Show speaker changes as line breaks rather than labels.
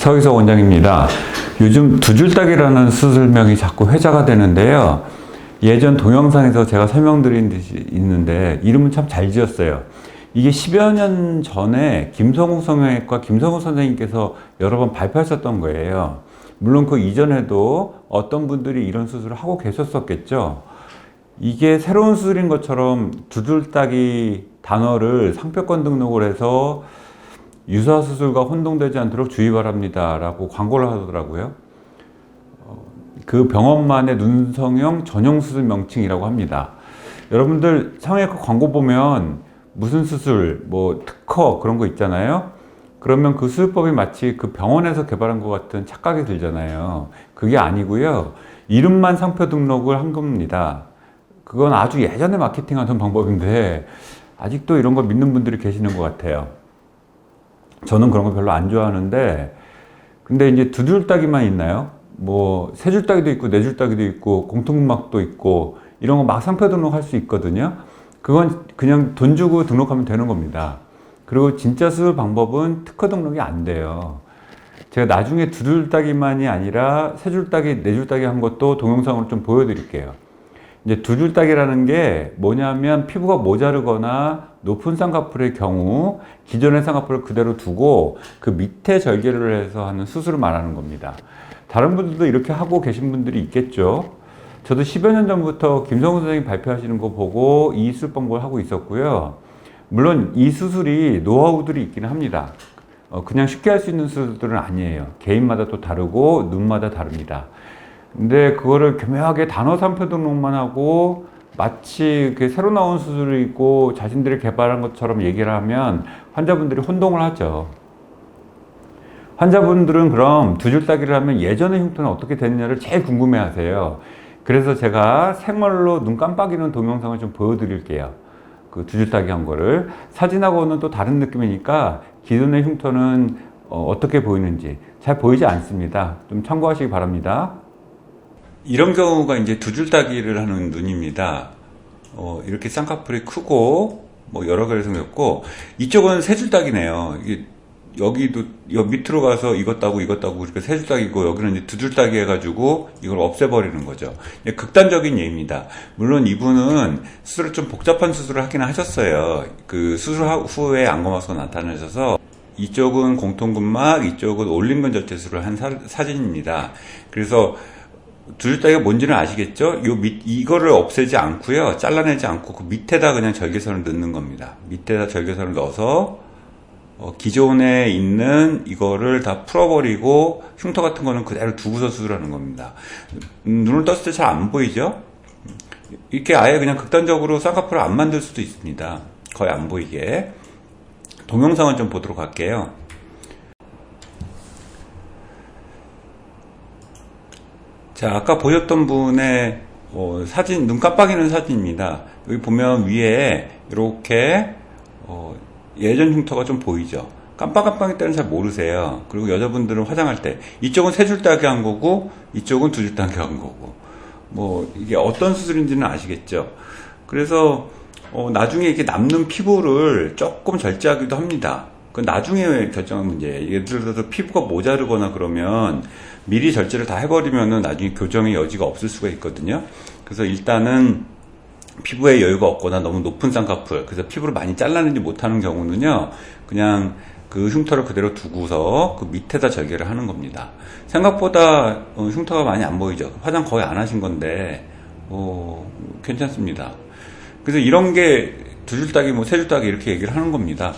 서희석 원장입니다. 요즘 두줄딱이라는 수술명이 자꾸 회자가 되는데요. 예전 동영상에서 제가 설명드린 듯이 있는데 이름은 참 잘 지었어요. 이게 10여 년 전에 김성욱 성형외과 김성욱 선생님께서 여러 번 발표하셨던 거예요. 물론 그 이전에도 어떤 분들이 이런 수술을 하고 계셨었겠죠. 이게 새로운 수술인 것처럼 두줄딱이 단어를 상표권 등록을 해서 유사수술과 혼동되지 않도록 주의 바랍니다 라고 광고를 하더라고요. 그 병원만의 눈성형 전용 수술 명칭이라고 합니다. 여러분들 성형외과 광고 보면 무슨 수술, 뭐 특허 그런 거 있잖아요. 그러면 그 수술법이 마치 그 병원에서 개발한 것 같은 착각이 들잖아요. 그게 아니고요. 이름만 상표 등록을 한 겁니다. 그건 아주 예전에 마케팅하던 방법인데 아직도 이런 거 믿는 분들이 계시는 것 같아요. 저는 그런 거 별로 안 좋아하는데, 근데 이제 두 줄따기만 있나요? 뭐 세 줄따기도 있고 네 줄따기도 있고 공통막도 있고 이런 거 막 상표 등록할 수 있거든요. 그건 그냥 돈 주고 등록하면 되는 겁니다. 그리고 진짜 수술 방법은 특허 등록이 안 돼요. 제가 나중에 두 줄따기만이 아니라 세 줄따기, 네 줄따기 한 것도 동영상으로 좀 보여드릴게요. 이제 두 줄따기라는 게 뭐냐면 피부가 모자르거나 높은 쌍꺼풀의 경우 기존의 쌍꺼풀을 그대로 두고 그 밑에 절개를 해서 하는 수술을 말하는 겁니다. 다른 분들도 이렇게 하고 계신 분들이 있겠죠. 저도 10여 년 전부터 김성우 선생님이 발표하시는 거 보고 이 수술 방법을 하고 있었고요. 물론 이 수술이 노하우들이 있기는 합니다. 그냥 쉽게 할 수 있는 수술들은 아니에요. 개인마다 또 다르고 눈마다 다릅니다. 근데 그거를 교묘하게 단어 상표 등록만 하고 마치 그 새로 나온 수술이 있고 자신들이 개발한 것처럼 얘기를 하면 환자분들이 혼동을 하죠. 환자분들은 그럼 두 줄따기를 하면 예전의 흉터는 어떻게 됐느냐를 제일 궁금해 하세요. 그래서 제가 생얼로 눈 깜빡이는 동영상을 좀 보여드릴게요. 그 두 줄따기 한 거를. 사진하고는 또 다른 느낌이니까 기존의 흉터는 어떻게 보이는지 잘 보이지 않습니다. 좀 참고하시기 바랍니다. 이런 경우가 이제 두 줄따기를 하는 눈입니다. 이렇게 쌍꺼풀이 크고 뭐 여러 가지 생겼고, 이쪽은 세 줄따기네요. 이게 여기도 여기 밑으로 가서 이것 따고 이렇게 세 줄따기고, 여기는 이제 두 줄따기 해가지고 이걸 없애버리는 거죠. 극단적인 예입니다. 물론 이분은 수술을 좀 복잡한 수술을 하긴 하셨어요. 그 수술 후에 안검하수가 나타나셔서 이쪽은 공통근막, 이쪽은 올림근 절제술을 한 사진입니다. 그래서 두 줄따기가 뭔지는 아시겠죠? 이거를 없애지 않고요, 잘라내지 않고 그 밑에다 그냥 절개선을 넣는 겁니다. 밑에다 절개선을 넣어서 기존에 있는 이거를 다 풀어버리고 흉터 같은 거는 그대로 두고서 수술하는 겁니다. 눈을 떴을 때 잘 안 보이죠? 이렇게 아예 그냥 극단적으로 쌍꺼풀을 안 만들 수도 있습니다. 거의 안 보이게. 동영상을 좀 보도록 할게요. 자, 아까 보셨던 분의 사진, 눈 깜빡이는 사진입니다. 여기 보면 위에 이렇게 예전 흉터가 좀 보이죠. 깜빡깜빡일 때는 잘 모르세요. 그리고 여자분들은 화장할 때 이쪽은 세 줄따기 한 거고 이쪽은 두 줄따기 한 거고, 뭐 이게 어떤 수술인지는 아시겠죠. 그래서 나중에 이렇게 남는 피부를 조금 절제하기도 합니다. 그건 나중에 결정한 문제예요. 예를 들어서 피부가 모자르거나 그러면 미리 절제를 다 해버리면은 나중에 교정의 여지가 없을 수가 있거든요. 그래서 일단은 피부에 여유가 없거나 너무 높은 쌍꺼풀, 그래서 피부를 많이 잘라내지 못하는 경우는요, 그냥 그 흉터를 그대로 두고서 그 밑에다 절개를 하는 겁니다. 생각보다 흉터가 많이 안 보이죠. 화장 거의 안 하신 건데 괜찮습니다. 그래서 이런 게 두 줄따기, 뭐 세 줄따기 이렇게 얘기를 하는 겁니다.